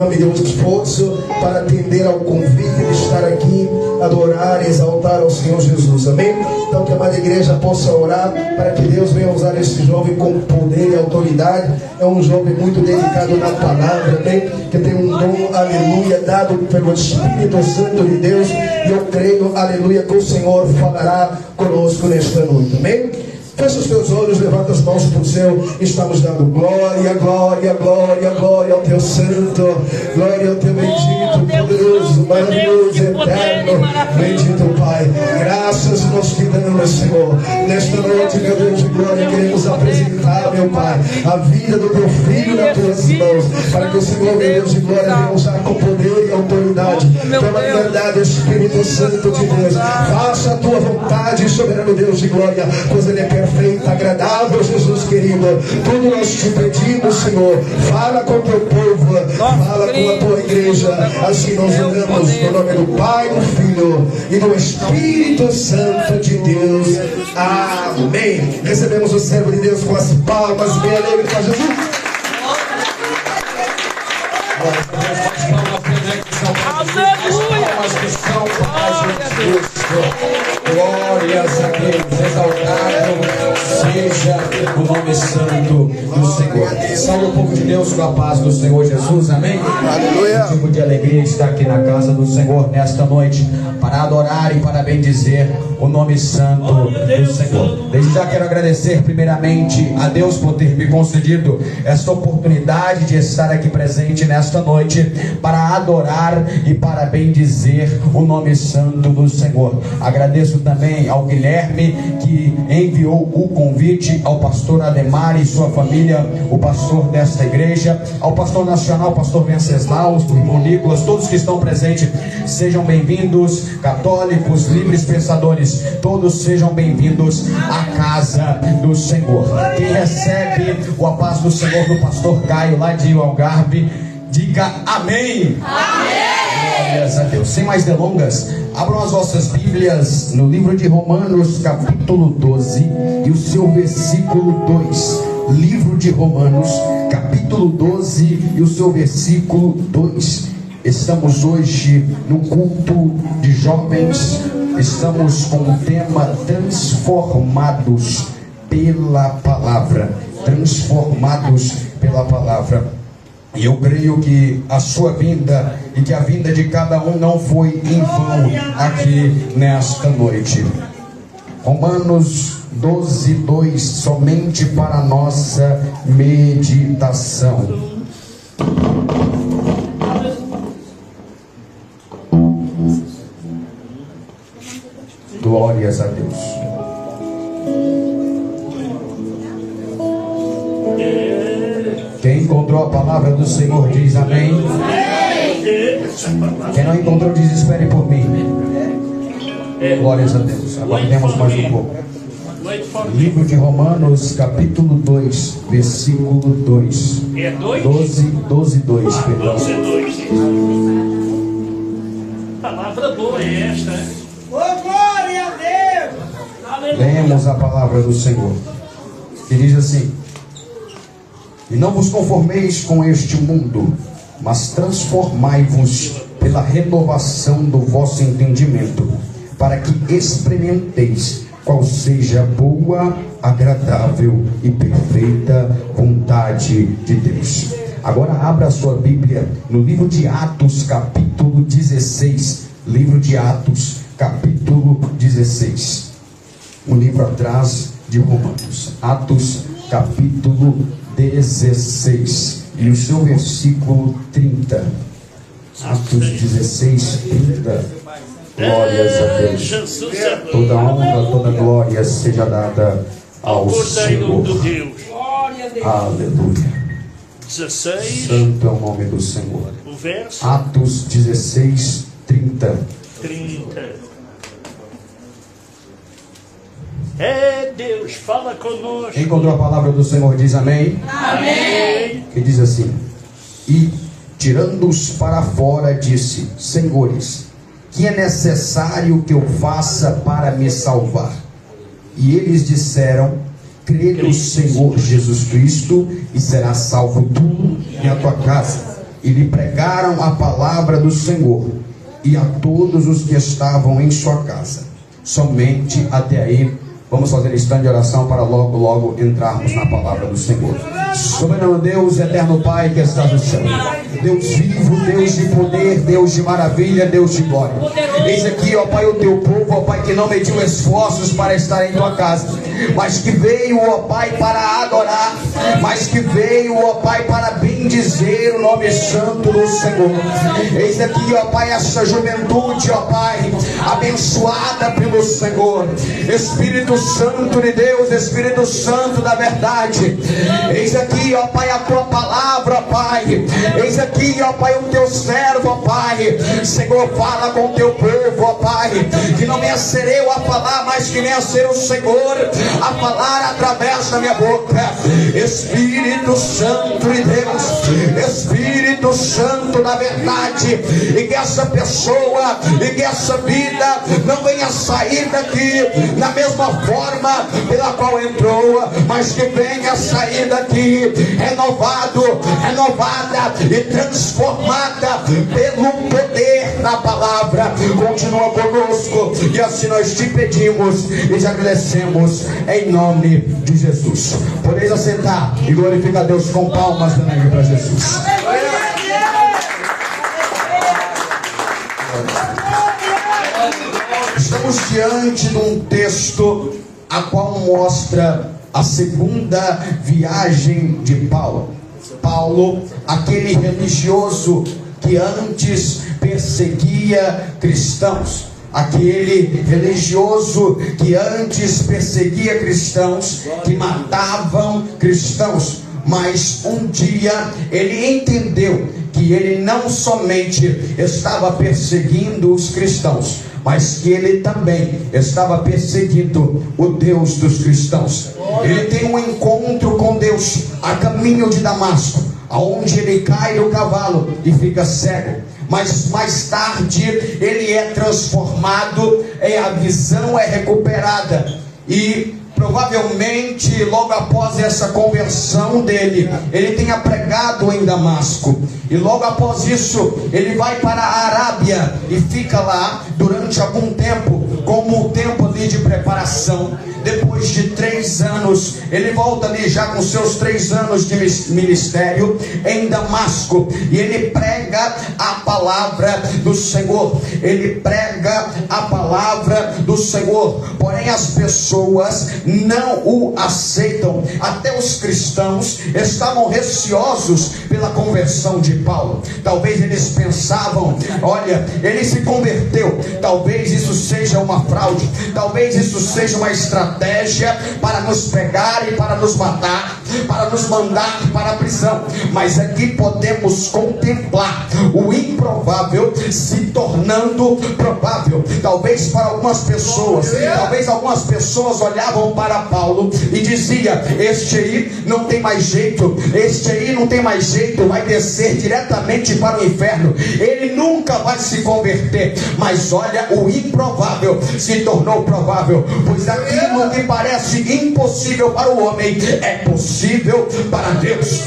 Me deu um esforço para atender ao convite de estar aqui, adorar e exaltar ao Senhor Jesus, amém? Então que a amada igreja possa orar para que Deus venha usar esse jovem com poder e autoridade. É um jovem muito dedicado na palavra, amém? Que tem um dom, aleluia, dado pelo Espírito Santo de Deus. E eu creio, aleluia, que o Senhor falará conosco nesta noite, amém? Fecha os teus olhos, levanta as mãos para o céu. Estamos dando glória, glória, glória, glória ao teu santo, glória ao teu bendito, poderoso, maravilhoso, eterno, bendito Pai. Graças nós te damos, Senhor. Nesta noite, meu Deus de glória, queremos apresentar, meu Pai, a vida do teu filho nas tuas mãos, para que o Senhor, meu Deus de glória, venha usar com poder e autoridade, pela verdade, Espírito Santo de Deus. Faça a tua vontade, soberano Deus de glória, pois Ele é perfeito, agradável, Jesus querido. Tudo nós te pedimos, Senhor. Fala com o teu povo, fala com a tua igreja. Assim nós oramos no nome do Pai, do Filho e do Espírito Santo de Deus. Amém. Recebemos o servo de Deus com as palmas bem alegres para Jesus. Glórias a Deus, exaltado seja o nome santo do Senhor. Salve o povo de Deus com a paz do Senhor Jesus, amém? Aleluia. Motivo de alegria estar aqui na casa do Senhor nesta noite, para adorar e para bendizer o nome santo do Senhor. Desde já quero agradecer primeiramente a Deus por ter me concedido esta oportunidade de estar aqui presente nesta noite, para adorar e para bendizer o nome santo do Senhor. Agradeço também ao Guilherme, que enviou o convite, ao pastor Ademar e sua família, o pastor desta igreja, ao pastor nacional, pastor Venceslau, o irmão Nicolas, todos que estão presentes, sejam bem-vindos. Católicos, livres pensadores, todos sejam bem-vindos à casa do Senhor. Quem recebe a paz do Senhor do pastor Caio, lá de Algarve, diga amém. Amém. Glórias a Deus. Sem mais delongas, abram as vossas Bíblias no livro de Romanos, capítulo 12 e o seu versículo 2. Livro de Romanos, capítulo 12 e o seu versículo 2. Estamos hoje no culto de jovens. Estamos com o tema transformados pela palavra. Transformados pela palavra. E eu creio que a sua vinda e que a vinda de cada um não foi em vão aqui nesta noite. Romanos 12, 2, somente para a nossa meditação. Glórias a Deus. Quem encontrou a palavra do Senhor diz amém. Quem não encontrou diz espere por mim. Glórias a Deus. Aguardemos mais um pouco. Livro de Romanos, capítulo 2, versículo 2. 12, 2, perdão. 12, 2. Palavra boa é esta, né? Glória a Deus! Aleluia. Lemos a palavra do Senhor, que diz assim: e não vos conformeis com este mundo, mas transformai-vos pela renovação do vosso entendimento, para que experimenteis qual seja a boa, agradável e perfeita vontade de Deus. Agora abra a sua Bíblia no livro de Atos, capítulo 16. Livro de Atos, capítulo 16. Um livro atrás de Romanos. Atos, capítulo 16. E o seu versículo 30. Atos 16, 30. Glórias a Deus. Toda honra, toda glória seja dada ao Senhor. Aleluia. 16. Santo é o nome do Senhor. O verso Atos 16, 30. 30. Deus, fala conosco. Quem encontrou a palavra do Senhor diz amém. Amém. Que diz assim: e tirando-os para fora disse: Senhores, que é necessário que eu faça para me salvar? E eles disseram: crê no Senhor Jesus Cristo e serás salvo tu e a tua casa. e lhe pregaram a palavra do Senhor, e a todos os que estavam em sua casa. Somente até aí. Vamos fazer instante de oração para logo entrarmos na palavra do Senhor. Soberano Deus, eterno Pai que estás no céu, Deus vivo, Deus de poder, Deus de maravilha, Deus de glória. Eis aqui, ó Pai, o teu povo, ó Pai, que não mediu esforços para estar em tua casa, mas que veio, ó Pai, para adorar, mas que veio, ó Pai, para bendizer o nome santo do Senhor. Eis aqui, ó Pai, essa juventude, ó Pai, abençoada pelo Senhor. Espírito Santo de Deus, Espírito Santo da verdade, eis aqui, ó Pai, a tua palavra, ó Pai. Eis aqui, ó Pai, o teu servo, ó Pai. Senhor, fala com o teu povo, ó Pai, que não venha ser eu a falar, mas que venha ser o Senhor a falar através da minha boca. Espírito Santo de Deus, Espírito Santo da verdade, e que essa pessoa, e que essa vida não venha sair daqui na mesma forma pela qual entrou, mas que venha sair daqui renovado, renovada e transformada pelo poder da palavra. Continua conosco, e assim nós te pedimos e te agradecemos em nome de Jesus. Podeis assentar e glorificar a Deus com palmas também para Jesus. Estamos diante de um texto a qual mostra a segunda viagem de Paulo. Paulo, aquele religioso que antes perseguia cristãos, aquele religioso que antes perseguia cristãos, que matavam cristãos, mas um dia ele entendeu que ele não somente estava perseguindo os cristãos, mas que ele também estava perseguindo o Deus dos cristãos. Ele tem um encontro com Deus a caminho de Damasco, aonde ele cai do cavalo e fica cego. Mas mais tarde ele é transformado, a visão é recuperada, e provavelmente logo após essa conversão dele, ele tenha pregado em Damasco, e logo após isso ele vai para a Arábia e fica lá durante algum tempo, como um tempo ali de preparação. Depois de 3 anos, ele volta ali já com seus 3 anos de ministério em Damasco, e ele prega a palavra do Senhor. Ele prega a palavra do Senhor, porém as pessoas não o aceitam. Até os cristãos estavam receosos pela conversão de Paulo. Talvez eles pensavam: olha, ele se converteu, talvez isso seja uma fraude, talvez isso seja uma estratégia para nos pegar e para nos matar, para nos mandar para a prisão. Mas aqui podemos contemplar o improvável se tornando provável. Talvez para algumas pessoas, talvez algumas pessoas olhavam para Paulo e diziam: este aí não tem mais jeito, este aí não tem mais jeito, vai descer diretamente para o inferno, ele nunca vai se converter. Mas olha, o improvável se tornou provável, pois aquilo que parece impossível para o homem é possível para Deus.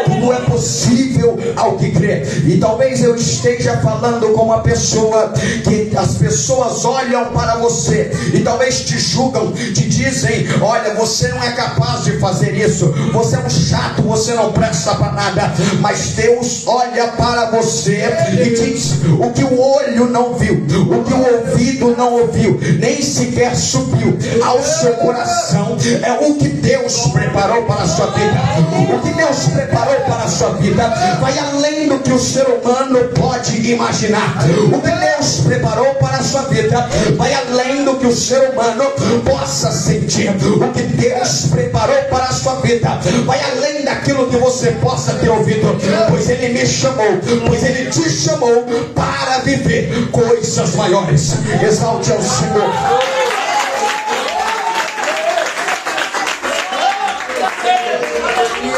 Tudo é possível ao que crê. E talvez eu esteja falando com uma pessoa que as pessoas olham para você e talvez te julgam, te dizem: olha, você não é capaz de fazer isso, você é um chato, você não presta para nada. Mas Deus olha para você e diz: o que o olho não viu, o que o ouvido não ouviu, nem sequer subiu ao seu coração, é o que Deus preparou para a sua vida. O que Deus preparou para a sua vida vai além do que o ser humano pode imaginar. O que Deus preparou para a sua vida vai além do que o ser humano possa sentir. O que Deus preparou para a sua vida vai além daquilo que você possa ter ouvido, pois Ele me chamou, pois Ele te chamou para viver coisas maiores. Exalte ao Senhor.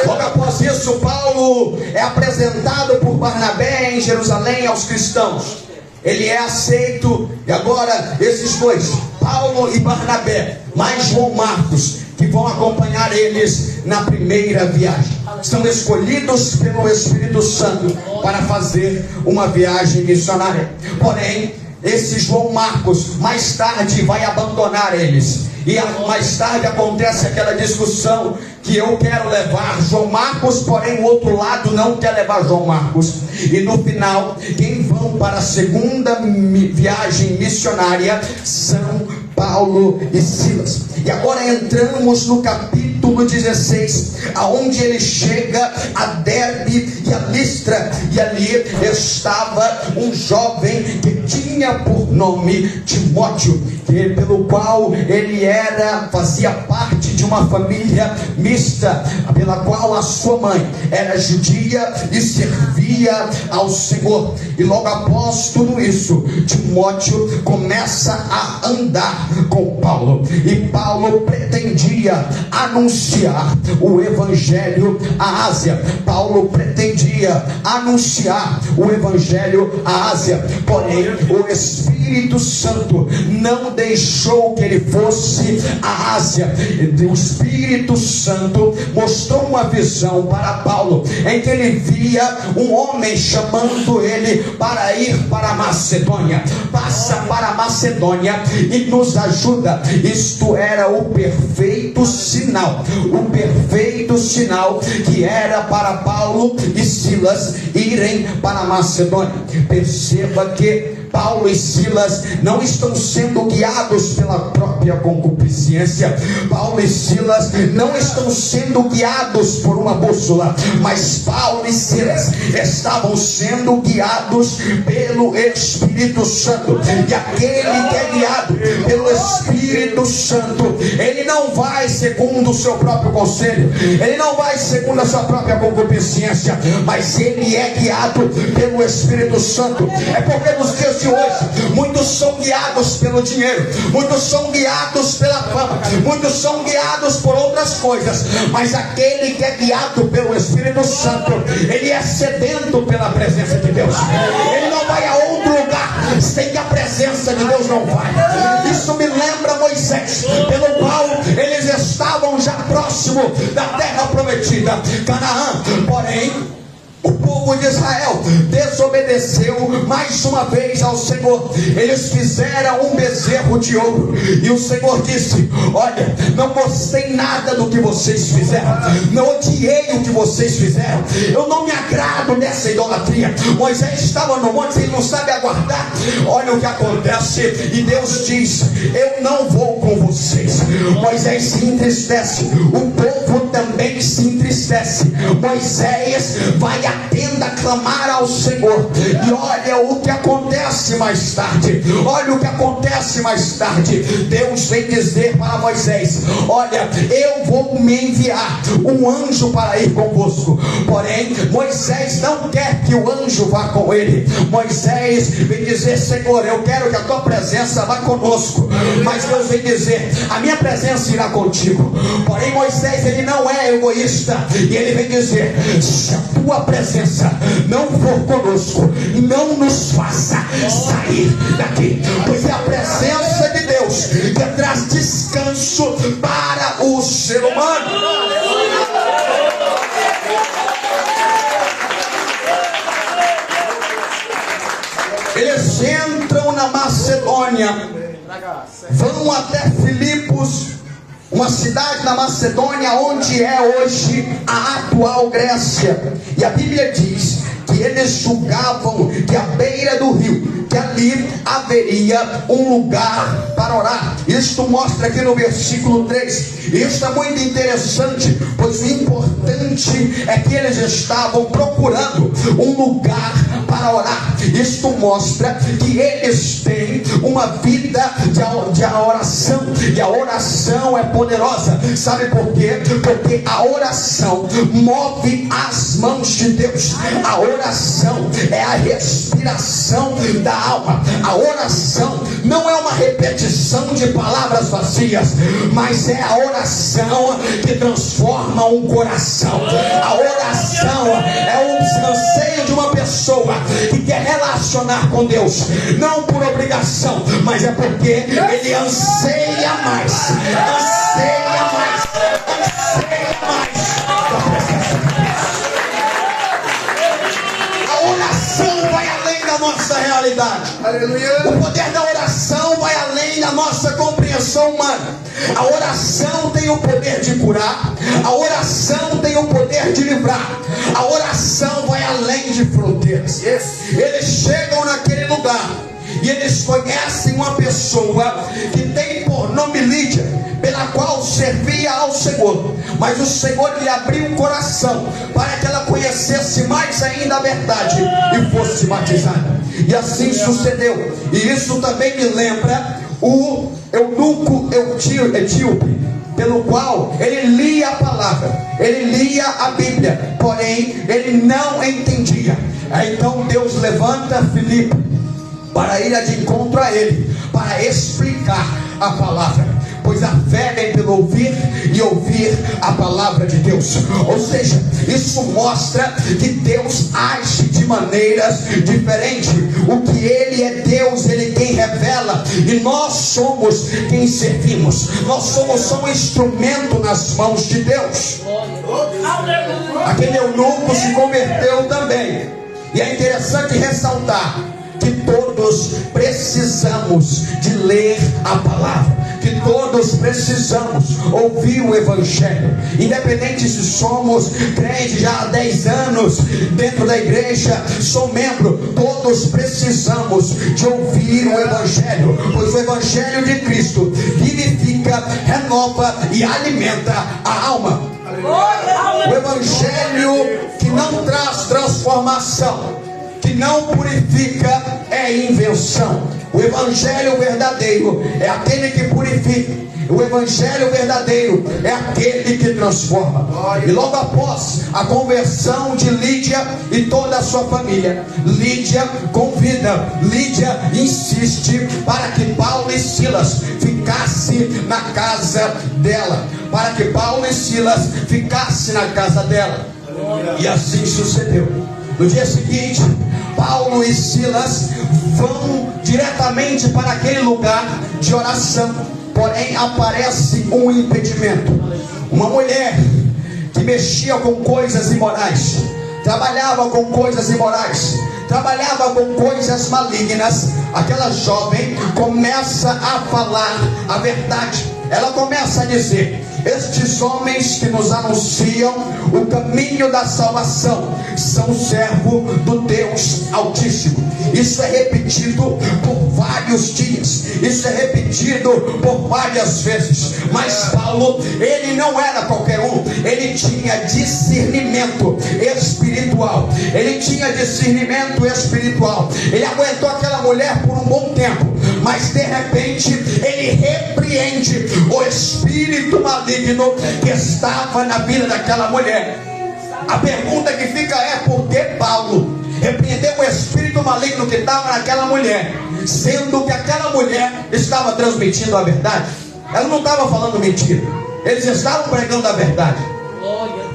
Logo após isso, Paulo é apresentado por Barnabé em Jerusalém aos cristãos. Ele é aceito, e agora esses dois, Paulo e Barnabé, mais João Marcos, que vão acompanhar eles na primeira viagem. são escolhidos pelo Espírito Santo para fazer uma viagem missionária. Porém, esse João Marcos mais tarde vai abandonar eles, e mais tarde acontece aquela discussão que eu quero levar João Marcos, porém o outro lado não quer levar João Marcos, e no final quem vão para a segunda viagem missionária são Paulo e Silas. E agora entramos no capítulo 16, aonde ele chega a Derbe e a Listra, e ali estava um jovem que tinha por nome Timóteo, pelo qual ele fazia parte de uma família mista, pela qual a sua mãe era judia e servia ao Senhor. E logo após tudo isso, Timóteo começa a andar com Paulo, e Paulo pretendia anunciar o evangelho à Ásia. Paulo pretendia anunciar o evangelho à Ásia, porém o Espírito Santo não deixou que ele fosse à Ásia. O Espírito Santo mostrou uma visão para Paulo, em que ele via um homem chamando ele para ir para a Macedônia. Passa para a Macedônia e nos ajuda. Isto era o perfeito sinal, que era para Paulo e Silas irem para a Macedônia. Perceba que Paulo e Silas não estão sendo guiados pela própria concupiscência. Paulo e Silas não estão sendo guiados por uma bússola, mas Paulo e Silas estavam sendo guiados pelo Espírito Santo. E aquele que é guiado pelo Espírito Santo, ele não vai segundo o seu próprio conselho, ele não vai segundo a sua própria concupiscência, mas ele é guiado pelo Espírito Santo. É porque nos dias de hoje muitos são guiados pelo dinheiro, muitos são guiados pela fama, muitos são guiados por outras coisas, mas aquele que é guiado pelo Espírito Santo, ele é sedento pela presença de Deus. Ele não vai a outro lugar sem que a presença de Deus não vai. Isso me lembra Moisés, pelo qual eles estavam já próximo da terra prometida, Canaã. Porém o povo de Israel desobedeceu mais uma vez ao Senhor. Eles fizeram um bezerro de ouro, e o Senhor disse: olha, não gostei nada do que vocês fizeram, não odiei o que vocês fizeram, eu não me agrado dessa idolatria. Moisés estava no monte, ele não sabe aguardar. Olha o que acontece, e Deus diz: eu não vou com vocês. Moisés se entristece, o povo também se entristece. Moisés vai à tenda clamar ao Senhor, e olha o que acontece mais tarde. Olha o que acontece mais tarde. Deus vem dizer para Moisés: olha, eu vou me enviar um anjo para ir convosco. Porém Moisés não quer que o anjo vá com ele. Moisés vem dizer: Senhor, eu quero que a tua presença vá conosco. Mas Deus vem dizer: a minha presença irá contigo. Porém Moisés, ele não é egoísta, e ele vem dizer: se a tua presença não for conosco, não nos faça sair daqui, pois é a presença de Deus que traz descanso para o ser humano. Eles entram na Macedônia, vão até Filipos, uma cidade na Macedônia, onde é hoje a atual Grécia. E a Bíblia diz que eles julgavam que à beira do rio, que ali haveria um lugar para orar. Isto mostra aqui no versículo 3. Isso é muito interessante, pois o importante é que eles estavam procurando um lugar para orar. Isto mostra que eles têm uma vida de oração, e a oração é poderosa. Sabe por quê? Porque a oração move as mãos de Deus. A oração é a respiração da alma. A oração não é uma repetição de palavras vazias, mas é a oração que transforma um coração. A oração é o anseio de uma pessoa que quer relacionar com Deus, não por obrigação, mas é porque ele anseia mais da presença de Deus. oração vai além da nossa realidade. Aleluia. O poder da oração vai além da nossa compreensão humana. A oração tem o poder de curar. A oração tem o poder de livrar. A oração vai além de fronteiras. Eles chegam naquele lugar e eles conhecem uma pessoa que tem por nome Lídia, pela qual servia ao Senhor, mas o Senhor lhe abriu o coração para que ela conhecesse mais ainda a verdade e fosse batizada. E assim sucedeu. E isso também me lembra o eunuco etíope, pelo qual ele lia a palavra, ele lia a Bíblia, porém ele não entendia. Então Deus levanta Filipe para ir de encontro a ele, para explicar a palavra, pois a fé vem pelo ouvir e ouvir a palavra de Deus. Ou seja, isso mostra que Deus age de maneiras diferentes. O que Ele é Deus, Ele quem revela, e nós somos quem servimos. Nós somos só um instrumento nas mãos de Deus. Aquele eunuco se converteu também. E é interessante ressaltar que todos precisamos de ler a palavra, que todos precisamos ouvir o Evangelho, independente se somos crentes já há 10 anos dentro da igreja, sou membro, todos precisamos de ouvir o Evangelho, pois o Evangelho de Cristo vivifica, renova e alimenta a alma. O Evangelho que não traz transformação, que não purifica, é invenção. O Evangelho verdadeiro é aquele que purifica. O Evangelho verdadeiro é aquele que transforma. E logo após a conversão de Lídia e toda a sua família, Lídia convida, Lídia insiste para que Paulo e Silas ficassem na casa dela, para que Paulo e Silas ficassem na casa dela. E assim sucedeu. No dia seguinte, Paulo e Silas vão diretamente para aquele lugar de oração. Porém, aparece um impedimento. Uma mulher que mexia com coisas imorais, trabalhava com coisas imorais, trabalhava com coisas malignas. Aquela jovem começa a falar a verdade. Ela começa a dizer: estes homens que nos anunciam o caminho da salvação são servos do Deus Altíssimo. Isso é repetido por vários dias, isso é repetido por várias vezes. Mas Paulo, ele não era qualquer um, ele tinha discernimento espiritual. Ele tinha discernimento espiritual. Ele aguentou aquela mulher por um bom tempo, mas de repente ele repreende o espírito maligno que estava na vida daquela mulher. A pergunta que fica é: por que Paulo repreendeu o espírito maligno que estava naquela mulher, sendo que aquela mulher estava transmitindo a verdade? Ela não estava falando mentira, eles estavam pregando a verdade.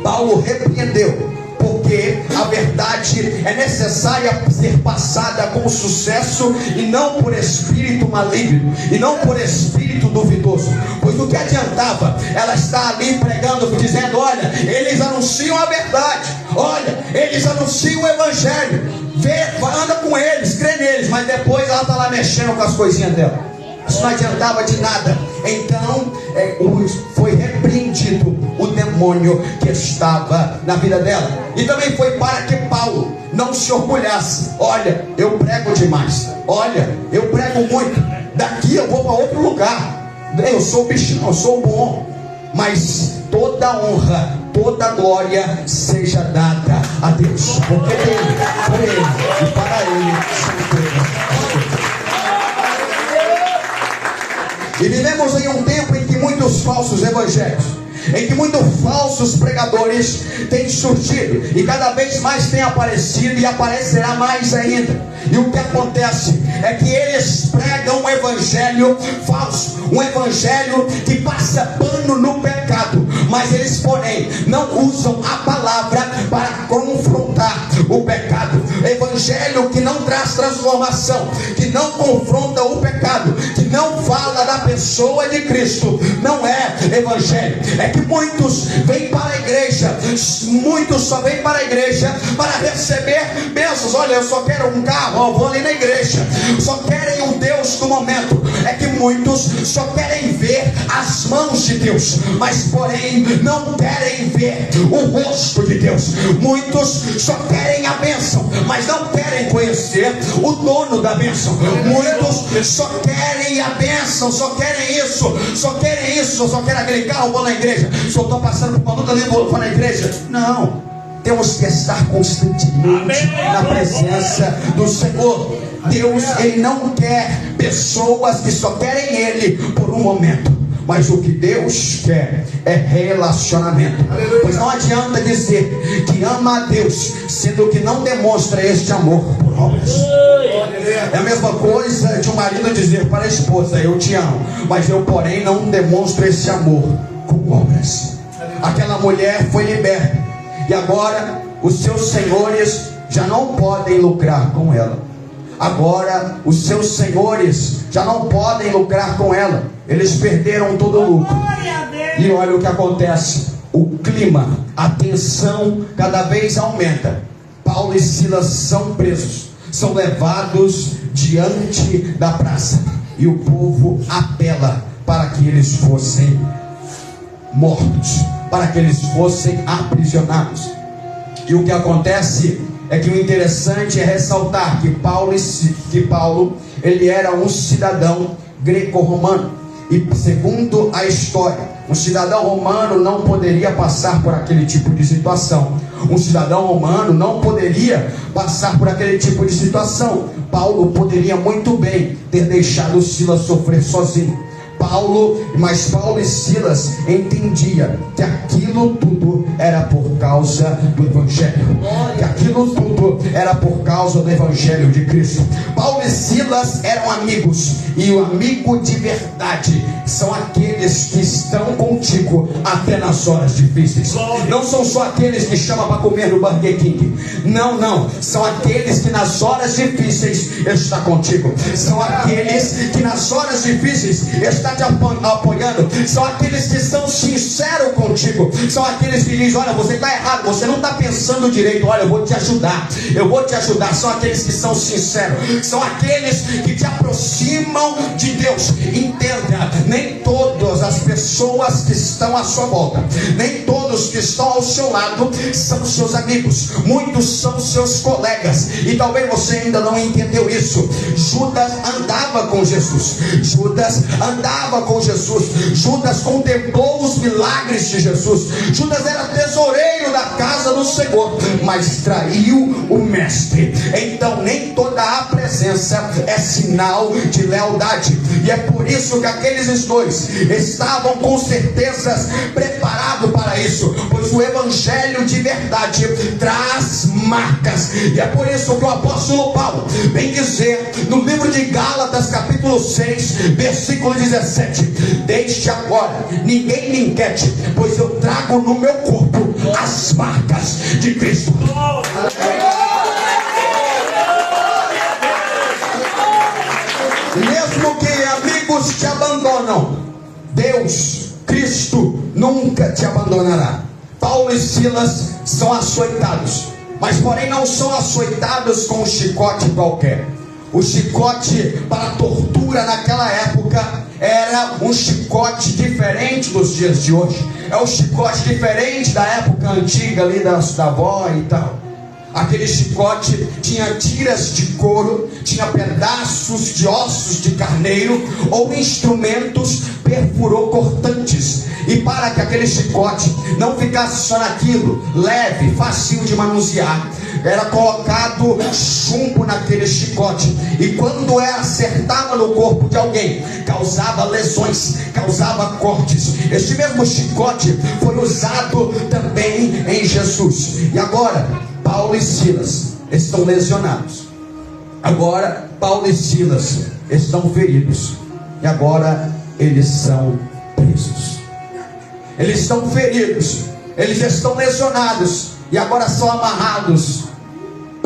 Paulo repreendeu, porque a verdade é necessária ser passada com sucesso, e não por espírito maligno, e não por espírito duvidoso. Pois o que adiantava ela estar ali pregando, dizendo: olha, eles anunciam a verdade, olha, eles anunciam o Evangelho, anda com eles, crê neles, mas depois ela está lá mexendo com as coisinhas dela. Isso não adiantava de nada. Então foi repreendido o demônio que estava na vida dela. E também foi para que Paulo não se orgulhasse: olha, eu prego demais, olha, eu prego muito, daqui eu vou para outro lugar, eu sou o bichão, eu sou o bom. Mas toda honra, toda glória seja dada a Deus, porque dele, por ele e para ele são todas. E vivemos em um tempo em que muitos falsos evangelhos, em que muitos falsos pregadores têm surgido, e cada vez mais tem aparecido, e aparecerá mais ainda. E o que acontece é que eles pregam um evangelho falso, um evangelho que passa pano no pecado, mas eles, porém, não usam a palavra para confrontar, o pecado. Evangelho que não traz transformação, que não confronta o pecado, que não fala da pessoa de Cristo, não é evangelho. É que muitos vêm para a igreja, muitos só vêm para a igreja para receber bênçãos. Olha, eu só quero um carro, eu vou ali na igreja. Só querem o Deus do momento. É que muitos só querem ver as mãos de Deus, mas porém não querem ver o rosto de Deus. Muitos só querem a bênção, mas não querem conhecer o dono da bênção. Muitos só querem a bênção, só querem isso, só querem aquele carro, vou na igreja. Se eu estou passando por uma luta ali, vou na igreja. Não, temos que estar constantemente na presença do Senhor. Deus, Ele não quer pessoas que só querem Ele por um momento, mas o que Deus quer é relacionamento. Pois não adianta dizer que ama a Deus, sendo que não demonstra este amor por obras. É a mesma coisa de um marido dizer para a esposa: eu te amo, mas eu porém não demonstro esse amor com obras. Aquela mulher foi liberta, e agora os seus senhores já não podem lucrar com ela. Agora os seus senhores já não podem lucrar com ela. Eles perderam todo o lucro. E olha o que acontece. O clima, a tensão cada vez aumenta. Paulo e Silas são presos, são levados diante da praça, e o povo apela para que eles fossem mortos, para que eles fossem aprisionados. E o que acontece é que o interessante é ressaltar que Paulo ele era um cidadão greco-romano, e segundo a história, um cidadão romano não poderia passar por aquele tipo de situação. Um cidadão romano não poderia passar por aquele tipo de situação. Paulo poderia muito bem ter deixado Silas sofrer sozinho. Mas Paulo e Silas entendiam que aquilo tudo era por causa do Evangelho, que aquilo tudo era por causa do Evangelho de Cristo. Paulo e Silas eram amigos, e o amigo de verdade são aqueles que estão contigo até nas horas difíceis. Não são só aqueles que chamam para comer no Burger King. Não, são aqueles que nas horas difíceis está contigo. São aqueles que nas horas difíceis está te apoiando. São aqueles que são sinceros contigo. São aqueles que dizem: olha, você está errado, você não está pensando direito, olha, eu vou te ajudar. São aqueles que são sinceros. São aqueles que te aproximam de Deus. Entenda, nem todas as pessoas que estão à sua volta, nem todos que estão ao seu lado são seus amigos. Muitos são seus colegas, e talvez você ainda não entendeu isso. Judas andava com Jesus. Judas contemplou os milagres de Jesus. Judas era tesoureiro da casa do Senhor, mas traiu o mestre. Então nem toda a presença é sinal de lealdade, e é por isso que aqueles dois estavam com certeza preparados para isso, pois o Evangelho de verdade traz marcas. E é por isso que o apóstolo Paulo vem dizer no livro de Gálatas capítulo 6 versículo 17: desde agora ninguém me inquiete, pois eu trago no meu corpo as marcas de Cristo. Mesmo que amigos te abandonam, Deus, Cristo, nunca te abandonará. Paulo e Silas são açoitados, mas porém não são açoitados com um chicote qualquer. O chicote para tortura naquela época era um chicote diferente dos dias de hoje. É um chicote diferente da época antiga ali da avó e tal. Aquele chicote tinha tiras de couro, tinha pedaços de ossos de carneiro ou instrumentos perfuro-cortantes. E para que aquele chicote não ficasse só naquilo, leve, fácil de manusear, era colocado chumbo naquele chicote, e quando acertava no corpo de alguém, causava lesões, causava cortes. Este mesmo chicote foi usado também em Jesus. E agora Paulo e Silas estão lesionados. Agora Paulo e Silas estão feridos, e agora eles são presos. Eles estão feridos, eles estão lesionados, e agora são amarrados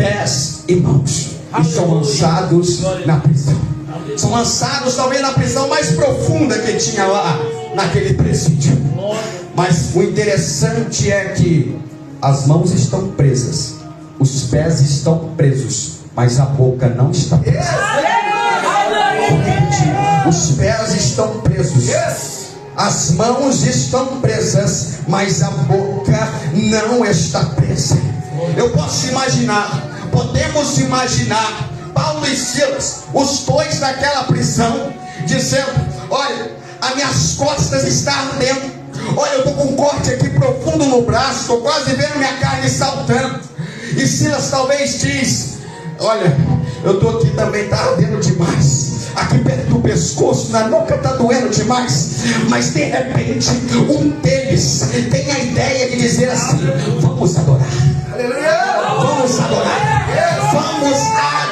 pés e mãos, e são lançados na prisão. São lançados talvez na prisão mais profunda que tinha lá naquele presídio. Mas o interessante é que as mãos estão presas, os pés estão presos, mas a boca não está presa. Os pés estão presos, as mãos estão presas, mas a boca não está presa. Eu posso imaginar, podemos imaginar Paulo e Silas, os dois naquela prisão, dizendo: olha, as minhas costas estão ardendo, olha, eu estou com um corte aqui profundo no braço, estou quase vendo minha carne saltando. E Silas talvez diz: olha, eu estou aqui também, está ardendo demais, aqui perto do pescoço, na nuca está doendo demais. Mas de repente um deles tem a ideia de dizer assim: vamos adorar, vamos adorar, vamos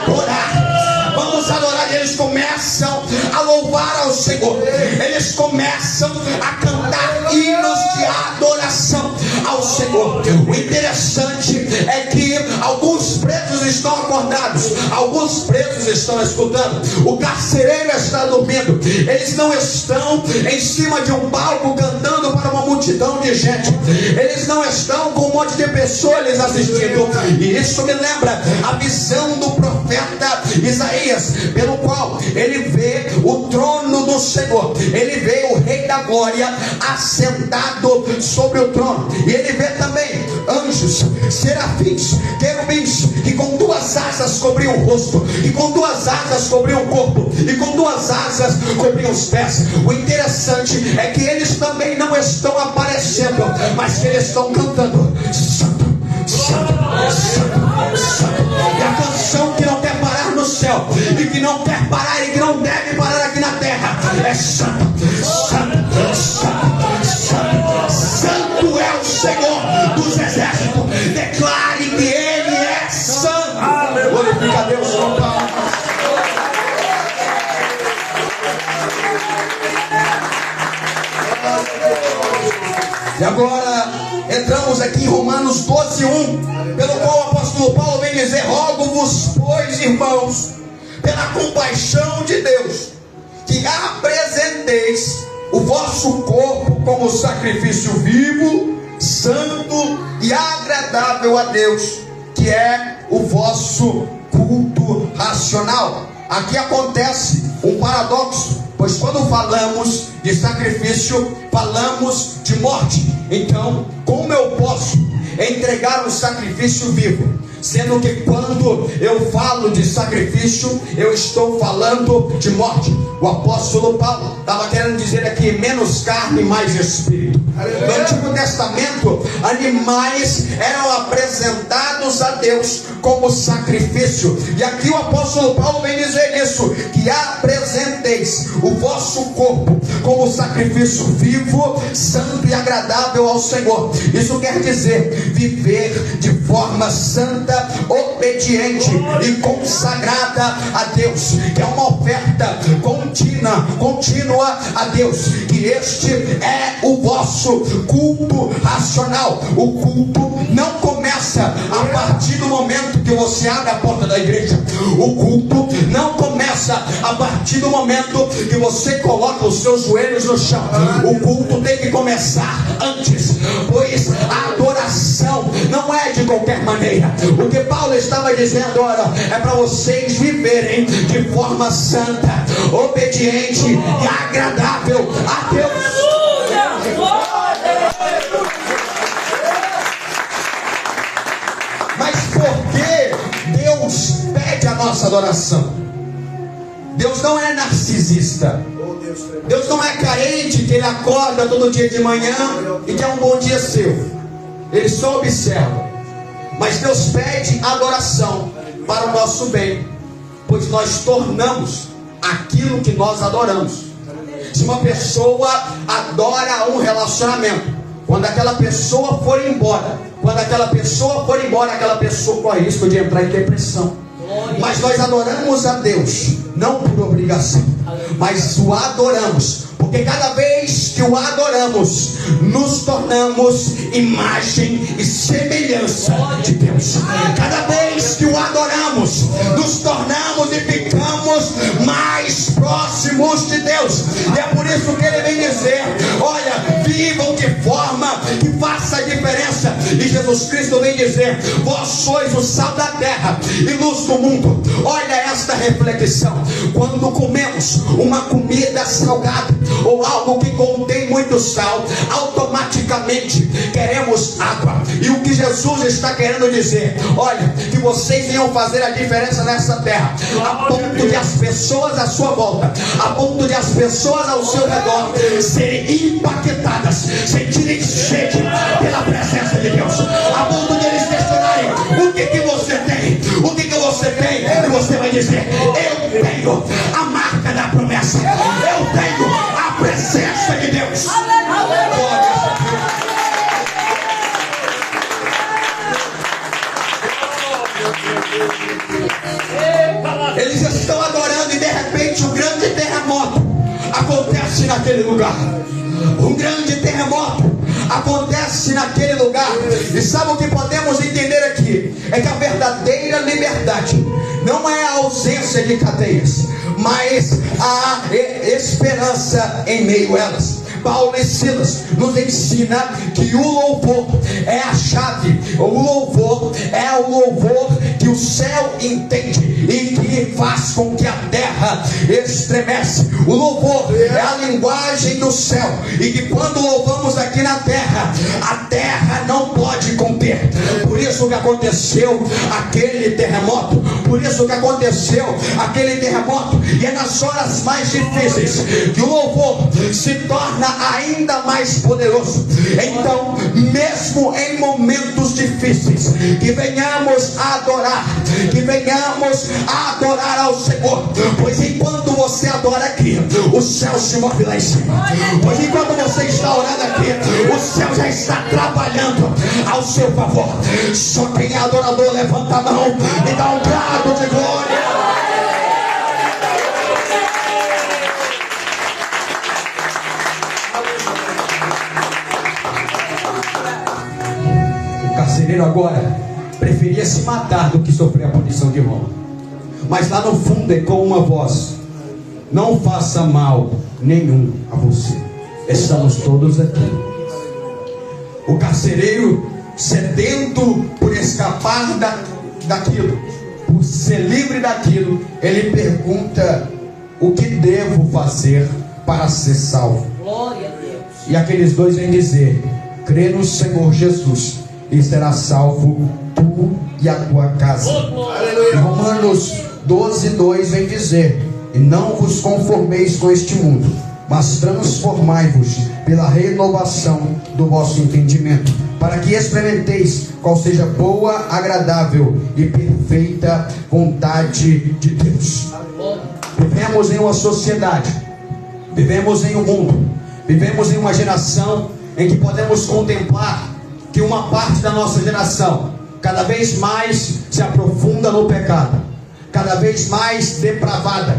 adorar, vamos adorar. E eles começam a louvar ao Senhor, eles começam a cantar hinos de adoração ao Senhor. O interessante é que alguns presos estão acordados, alguns presos estão escutando, o carcereiro está dormindo. Eles não estão em cima de um palco cantando para uma multidão de gente, eles não estão com um monte de pessoas lhes assistindo. E isso me lembra a visão do profeta Isaías, pelo qual ele vê o trono do Senhor, ele vê o Rei da Glória assentado sobre o trono, e ele vê também anjos, serafins, querubins, que com duas asas cobriam o rosto, e com duas asas cobriam o corpo, e com duas asas cobriam os pés. O interessante é que eles também não estão aparecendo, mas que eles estão cantando: santo, santo, santo, santo. É a canção que não quer parar no céu, e que não quer parar, e que não deve parar aqui na terra. É santo, santo, santo, santo. Santo é o Senhor dos exércitos. Declare que Ele é santo. Glorifica a Deus com palmas. E agora entramos aqui em Romanos 12:1, pelo qual o apóstolo Paulo vem dizer: rogo-vos, pois, irmãos, pela compaixão de Deus, que apresenteis o vosso corpo como sacrifício vivo, santo e agradável a Deus, que é o vosso culto racional. Aqui acontece um paradoxo, pois quando falamos de sacrifício, falamos de morte. Então, como eu posso entregar um sacrifício vivo, sendo que quando eu falo de sacrifício, eu estou falando de morte? O apóstolo Paulo estava querendo dizer aqui: menos carne, mais espírito. No Antigo Testamento, animais eram apresentados a Deus como sacrifício, e aqui o apóstolo Paulo vem dizer isso, que apresenteis o vosso corpo como sacrifício vivo, santo e agradável ao Senhor. Isso quer dizer viver de forma santa, obediente e consagrada a Deus, que é uma oferta contínua a Deus, que este é o vosso culto racional. O culto não começa a partir do momento que você abre a porta da igreja. O culto não começa a partir do momento que você coloca os seus joelhos no chão. O culto tem que começar antes, pois a adoração não é de qualquer maneira. O que Paulo estava dizendo, olha, é para vocês viverem de forma santa, obediente e agradável a Deus. Mas por que Deus pede a nossa adoração? Deus não é narcisista. Deus não é carente, que Ele acorda todo dia de manhã e quer um bom dia seu. Ele só observa. Mas Deus pede adoração para o nosso bem, pois nós tornamos aquilo que nós adoramos. Se uma pessoa adora um relacionamento, quando aquela pessoa for embora, aquela pessoa corre risco de entrar em depressão. Mas nós adoramos a Deus não por obrigação, mas o adoramos Porque cada vez que o adoramos, nos tornamos imagem e semelhança de Deus. Cada vez que o adoramos, nos tornamos e ficamos mais próximos de Deus. E é por isso que ele vem dizer: olha, vivam de forma que faça a diferença. E Jesus Cristo vem dizer: vós sois o sal da terra e luz do mundo. Olha esta reflexão: quando comemos uma comida salgada ou algo que contém muito sal, automaticamente queremos água. E o que Jesus está querendo dizer: olha, que vocês venham fazer a diferença nessa terra, a ponto de as pessoas à sua volta, a ponto de as pessoas ao seu redor serem impactadas, sentirem sede pela presença de Deus, a ponto de eles questionarem: o que você tem? O que você tem? E você vai dizer: eu tenho a marca da promessa, eu tenho a presença de Deus. Eles estão adorando e de repente um grande terremoto acontece naquele lugar. Um grande terremoto acontece naquele lugar. E sabe o que podemos entender aqui? É que a verdadeira liberdade não é a ausência de cadeias, mas a esperança em meio a elas. Paulo e Silas nos ensina que o louvor é a chave. O louvor é o louvor que o céu entende e que faz com que a terra estremece. O louvor é a linguagem do céu, e que quando louvamos aqui na terra, a terra não pode conter. Por isso que aconteceu aquele terremoto. Por isso que aconteceu aquele terremoto. E é nas horas mais difíceis que o louvor se torna ainda mais poderoso. Então, mesmo em momentos difíceis, que venhamos a adorar, que venhamos a adorar ao Senhor. Pois enquanto você adora aqui, o céu se move lá em cima. Pois enquanto você está orando aqui, o céu já está trabalhando ao seu favor. Só quem é adorador levanta a mão e dá um brado de glória. O carcereiro agora preferia se matar do que sofrer a punição de Roma. Mas lá no fundo ecoa uma voz: não faça mal nenhum a você. Estamos todos aqui. O carcereiro, sedento por escapar daquilo, por ser livre daquilo, ele pergunta: o que devo fazer para ser salvo? Glória a Deus. E aqueles dois vêm dizer: crê no Senhor Jesus e será salvo tu e a tua casa. E Romanos 12:2 vem dizer: e não vos conformeis com este mundo, mas transformai-vos pela renovação do vosso entendimento, para que experimenteis qual seja boa, agradável e perfeita vontade de Deus. Vivemos em uma sociedade, vivemos em um mundo, vivemos em uma geração em que podemos contemplar que uma parte da nossa geração cada vez mais se aprofunda no pecado, cada vez mais depravada.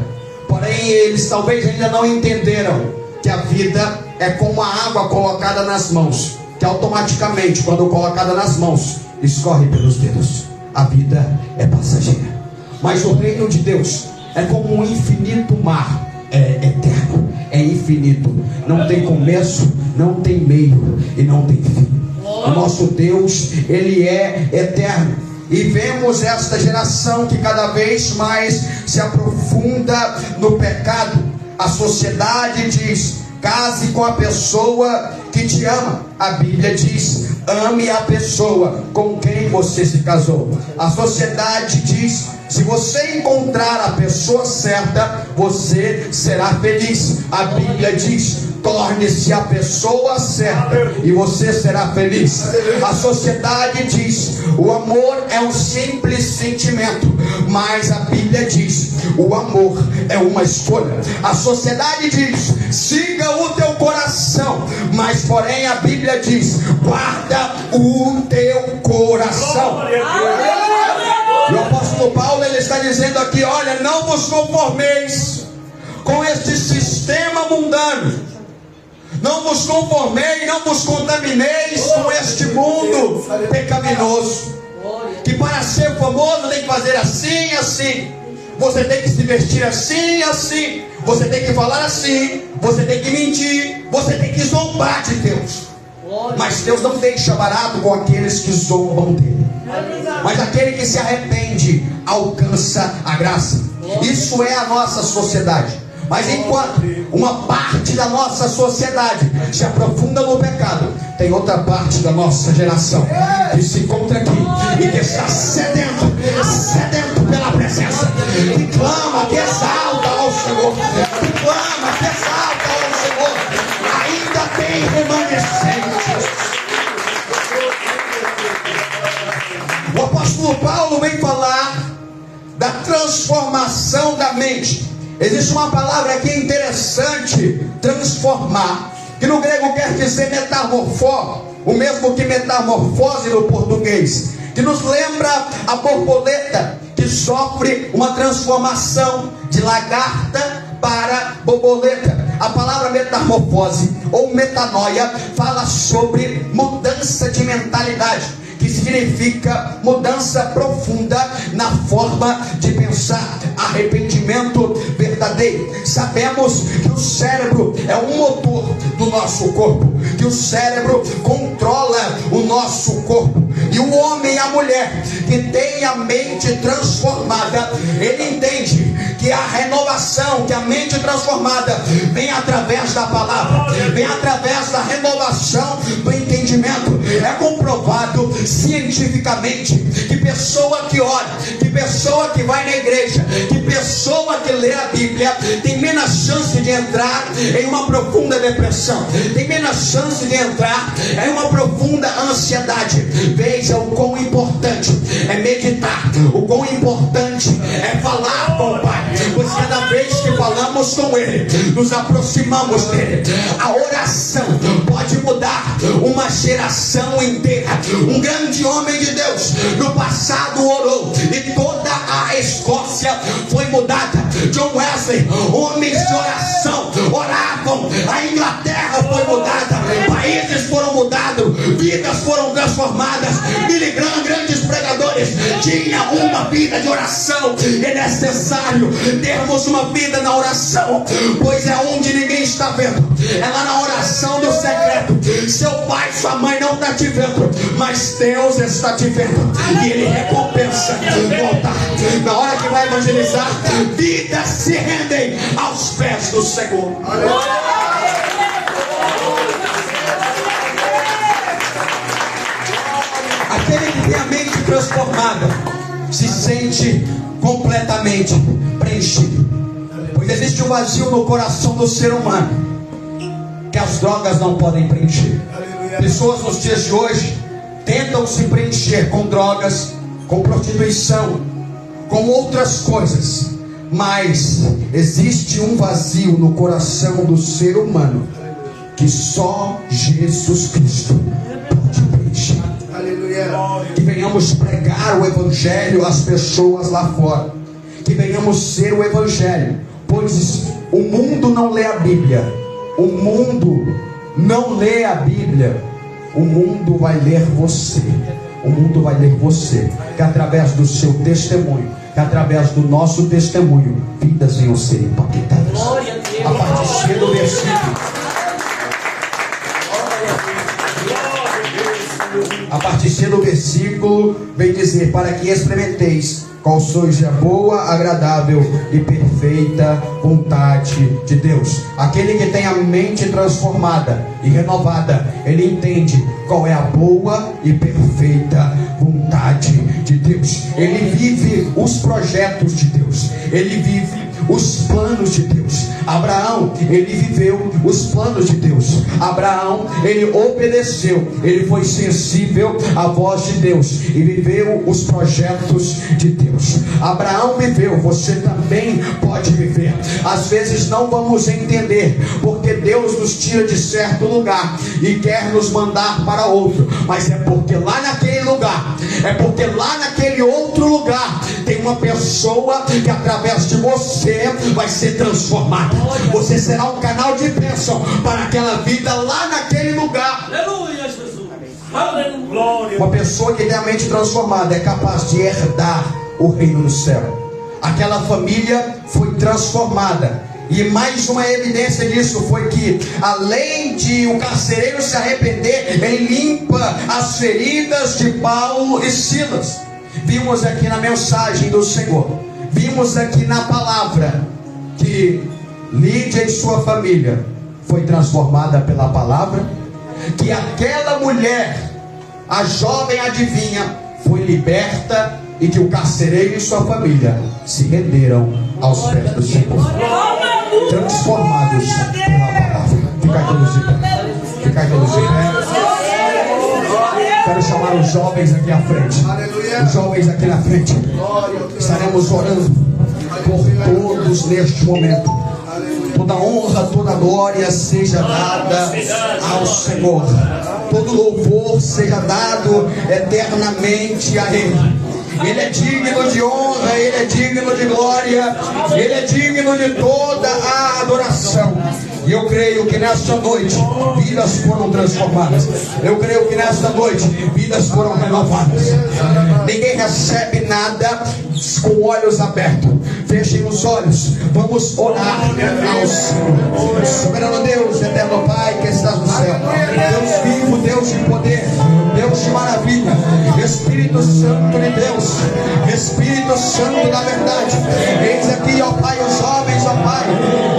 Porém, eles talvez ainda não entenderam que a vida é como a água colocada nas mãos, que automaticamente, quando colocada nas mãos, escorre pelos dedos. A vida é passageira, mas o reino de Deus é como um infinito mar. É eterno, é infinito, não tem começo, não tem meio e não tem fim. O nosso Deus, Ele é eterno. E vemos esta geração que cada vez mais se aprofunda no pecado. A sociedade diz: case com a pessoa que te ama. A Bíblia diz: ame a pessoa com quem você se casou. A sociedade diz: se você encontrar a pessoa certa, você será feliz. A Bíblia diz: torne-se a pessoa certa e você será feliz. A sociedade diz: o amor é um simples sentimento, mas a Bíblia diz: o amor é uma escolha. A sociedade diz: siga o teu coração, mas porém a Bíblia diz: guarda o teu coração. E o apóstolo Paulo, ele está dizendo aqui: olha, não vos conformeis com este sistema mundano, Não vos conformeis, não vos contamineis com este mundo pecaminoso. Que para ser famoso tem que fazer assim, assim. Você tem que se vestir assim, assim. Você tem que falar assim. Você tem que mentir. Você tem que zombar de Deus. Mas Deus não deixa barato com aqueles que zombam dele. Mas aquele que se arrepende alcança a graça. Isso é a nossa sociedade. Mas enquanto uma parte da nossa sociedade se aprofunda no pecado, tem outra parte da nossa geração que se encontra aqui e que está sedento pela presença, que clama, que exalta ao Senhor, que clama, que exalta ao Senhor. Ainda tem remanescentes. O apóstolo Paulo vem falar da transformação da mente. Existe uma palavra aqui interessante, transformar, que no grego quer dizer metamorfó, o mesmo que metamorfose no português, que nos lembra a borboleta que sofre uma transformação de lagarta para borboleta. A palavra metamorfose ou metanoia fala sobre mudança de mentalidade, que significa mudança profunda na forma de pensar, arrependimento verdadeiro. Sabemos que o cérebro é um motor do nosso corpo, que o cérebro controla o nosso corpo, e o homem e a mulher que tem a mente transformada, ele entende que a renovação, que a mente transformada vem através da palavra, vem através da renovação do entendimento. É comprovado cientificamente que pessoa que ora, que pessoa que vai na igreja, que pessoa que lê a Bíblia tem menos chance de entrar em uma profunda depressão, tem menos chance de entrar em uma profunda ansiedade. Veja o quão importante é meditar, o quão importante é falar com o Pai, pois cada vez que falamos com Ele, nos aproximamos dele. A oração pode mudar uma geração inteira. Um grande homem de Deus no passado orou e toda a Escócia foi mudada. John Wesley, homens de oração oravam, a Inglaterra foi mudada, países foram mudados, vidas foram transformadas. Billy Graham, grandes pregadores, tinha uma vida de oração. É necessário termos uma vida na oração, pois é onde ninguém está vendo, é lá na oração do secreto. Seu pai, sua mãe não está te vendo, mas Deus está te vendo, e Ele recompensa no altar. Na hora que vai evangelizar, vidas se rendem aos pés do Senhor. Aquele que tem a mente transformada se sente completamente preenchido, pois existe um vazio no coração do ser humano que as drogas não podem preencher. Pessoas nos dias de hoje tentam se preencher com drogas, com prostituição, com outras coisas, mas existe um vazio no coração do ser humano que só Jesus Cristo pode preencher. Que venhamos pregar o Evangelho às pessoas lá fora, que venhamos ser o Evangelho, pois o mundo não lê a Bíblia, o mundo não lê a Bíblia, o mundo vai ler você. O mundo vai ler você, que através do seu testemunho, que através do nosso testemunho, vidas venham ser impactadas. A partir do versículo, a partir do versículo vem dizer: para que experimenteis qual seja a boa, agradável e perfeita vontade de Deus. Aquele que tem a mente transformada e renovada, ele entende qual é a boa e perfeita vontade de Deus. Ele vive os projetos de Deus, ele vive os planos de Deus. Abraão, ele viveu os planos de Deus. Abraão, ele obedeceu, ele foi sensível à voz de Deus e viveu os projetos de Deus. Abraão viveu, você também pode viver. Às vezes não vamos entender, porque Deus nos tira de certo lugar e quer nos mandar para outro, mas é porque lá naquele lugar, é porque lá naquele outro lugar tem uma pessoa que através de você vai ser transformada. transformada. Você será um canal de bênção para aquela vida lá naquele lugar. Aleluia, Jesus. Aleluia. Uma pessoa que tem a mente transformada é capaz de herdar o reino do céu. Aquela família foi transformada. E mais uma evidência disso foi que, além de o carcereiro se arrepender, ele limpa as feridas de Paulo e Silas. Vimos aqui na mensagem do Senhor, vimos aqui na palavra, que Lídia e sua família foi transformada pela palavra, que aquela mulher, a jovem adivinha, foi liberta, e que o carcereiro e sua família se renderam aos pés do Senhor, transformados pela palavra. Ficai todos de pé. Ficai todos de pé. Quero chamar os jovens aqui à frente. Os jovens aqui na frente. Estaremos orando por todos neste momento. Toda honra, toda glória seja dada ao Senhor. Todo louvor seja dado eternamente a Ele. Ele é digno de honra, Ele é digno de glória, Ele é digno de toda a adoração. E eu creio que nesta noite vidas foram transformadas. Eu creio que nesta noite vidas foram renovadas. Ninguém recebe nada com olhos abertos. Fechem os olhos. Vamos orar ao Senhor. Soberano Deus, eterno Pai que estás no céu, Deus vivo, Deus de poder, Deus de maravilha, Espírito Santo de Deus, Espírito Santo da verdade. Eis aqui, ó Pai, os jovens, ó Pai.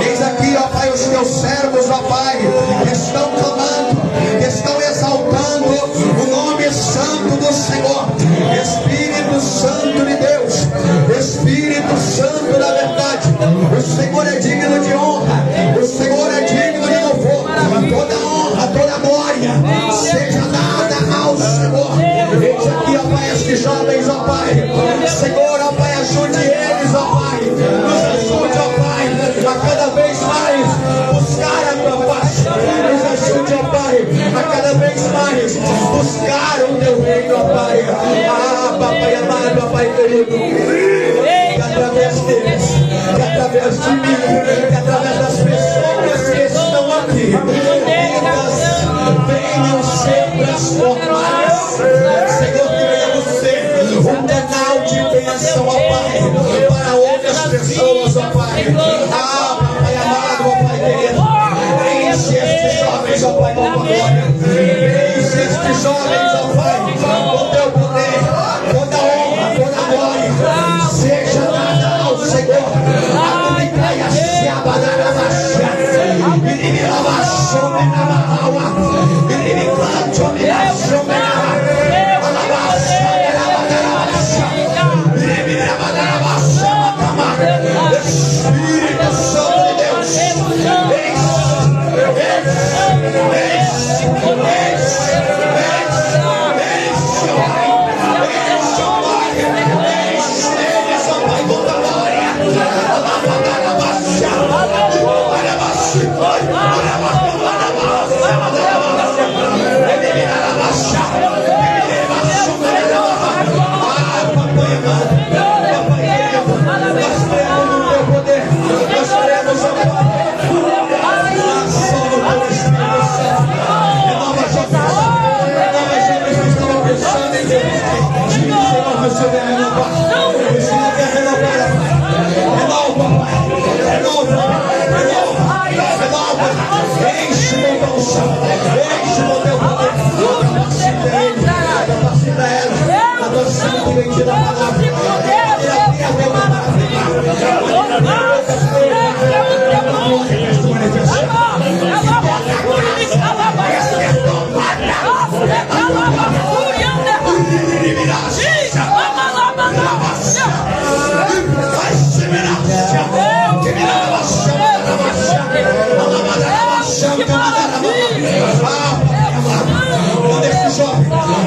Eis aqui, ó Pai, os teus servos, ó Pai, que estão clamando, que estão exaltando o nome santo do Senhor. Espírito Santo de Deus, Espírito Santo da verdade, o Senhor é digno de honra, o Senhor é digno de louvor. Toda honra, toda glória seja dada ao Senhor. Eis aqui, ó Pai, estes jovens, ó Pai. Senhor, ó Pai, ajude eles, ó Pai. Nos ajude, ó Pai, a cada vez mais buscar a tua paz. Nos ajude, ó Pai, a cada vez mais buscar o teu reino, ó Pai. Ah, Papai amado, ó Pai querido, que através deles, que através de mim, que através das pessoas que estão aqui, vidas venham ser transformadas. Senhor, que venhamos ser um canal de bênção, ó Pai, para outras pessoas, ó Pai. Ah, Papai amado, ó Pai querido, enche estes jovens, ó Pai, com a tua glória. Enche estes jovens, ó Pai, com o teu poder. Toda honra, toda glória seja dada ao Senhor. Espírito Santo de Deus,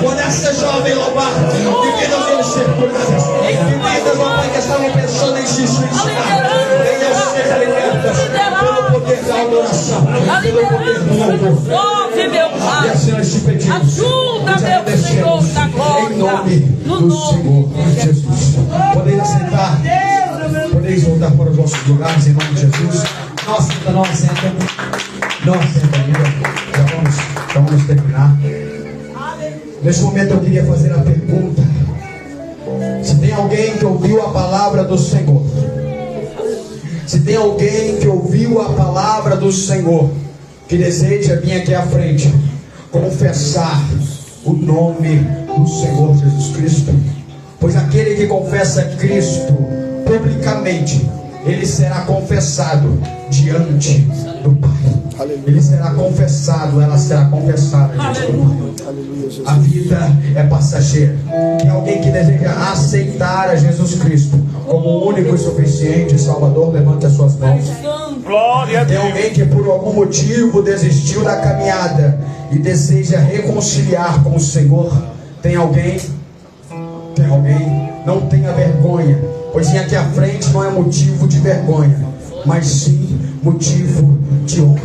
Quando essa jovem louvar, que vidas vão ser curadas, que vidas, ó Pai, que estavam pensando em se suicidar, venham ser libertas pelo poder da adoração, pelo poder do louvor. E assim nós te pedimos, ajuda, meu Senhor, da glória, em nome do Senhor Jesus. Podeis aceitar, podeis voltar para os vossos lugares em nome de Jesus. Não assenta ainda. Já vamos terminar. Nesse momento eu queria fazer a pergunta: se tem alguém que ouviu a palavra do Senhor, se tem alguém que ouviu a palavra do Senhor, que deseja vir aqui à frente confessar o nome do Senhor Jesus Cristo, pois aquele que confessa Cristo publicamente, ele será confessado diante do Pai. Ele será confessado, ela será confessada diante do Pai. A vida é passageira. Tem alguém que deseja aceitar a Jesus Cristo como o único e suficiente Salvador? Levante as suas mãos. Tem alguém que por algum motivo desistiu da caminhada e deseja reconciliar com o Senhor? Tem alguém? Tem alguém? Não tenha vergonha, pois vir aqui à frente não é motivo de vergonha, mas sim motivo de honra.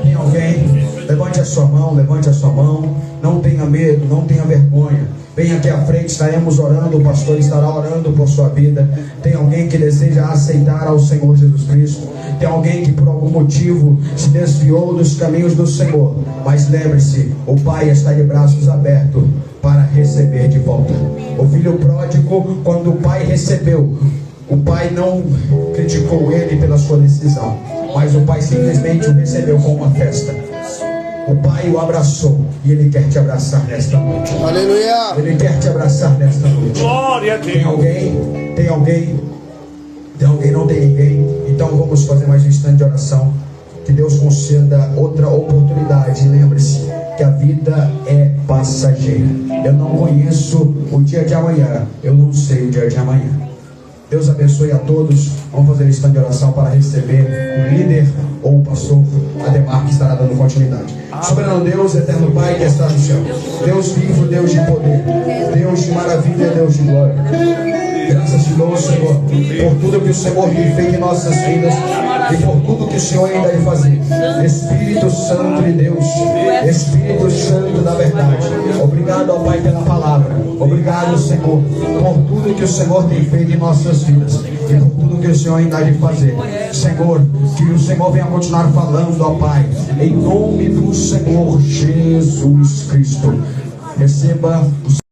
Tem alguém? Levante a sua mão, levante a sua mão. Não tenha medo, não tenha vergonha. Venha aqui à frente, estaremos orando, o pastor estará orando por sua vida. Tem alguém que deseja aceitar ao Senhor Jesus Cristo? Tem alguém que por algum motivo se desviou dos caminhos do Senhor? Mas lembre-se, o Pai está de braços abertos para receber de volta. O filho pródigo, quando o pai recebeu, o pai não criticou ele pela sua decisão, mas o pai simplesmente o recebeu com uma festa. O pai o abraçou e ele quer te abraçar nesta noite. Aleluia. Ele quer te abraçar nesta noite. Glória a Deus. Tem alguém? Tem alguém? Tem alguém? Não tem ninguém? Então vamos fazer mais um instante de oração. Que Deus conceda outra oportunidade. Lembre-se que a vida é passageira. Eu não conheço o dia de amanhã. Eu não sei o dia de amanhã. Deus abençoe a todos. Vamos fazer um instante de oração para receber o líder ou o pastor Ademar, que estará dando continuidade. Soberano Deus, eterno Pai que está no céu, Deus vivo, Deus de poder, Deus de maravilha, Deus de glória. Graças te dou, Senhor, por tudo que o Senhor tem feito em nossas vidas e por tudo que o Senhor ainda vai fazer. Espírito Santo de Deus, Espírito Santo da verdade, obrigado, ó Pai, pela palavra. Obrigado, Senhor, por tudo que o Senhor tem feito em nossas vidas e por tudo que o Senhor ainda vai fazer. Senhor, que o Senhor venha continuar falando, ó Pai, em nome do Senhor Jesus Cristo. Receba o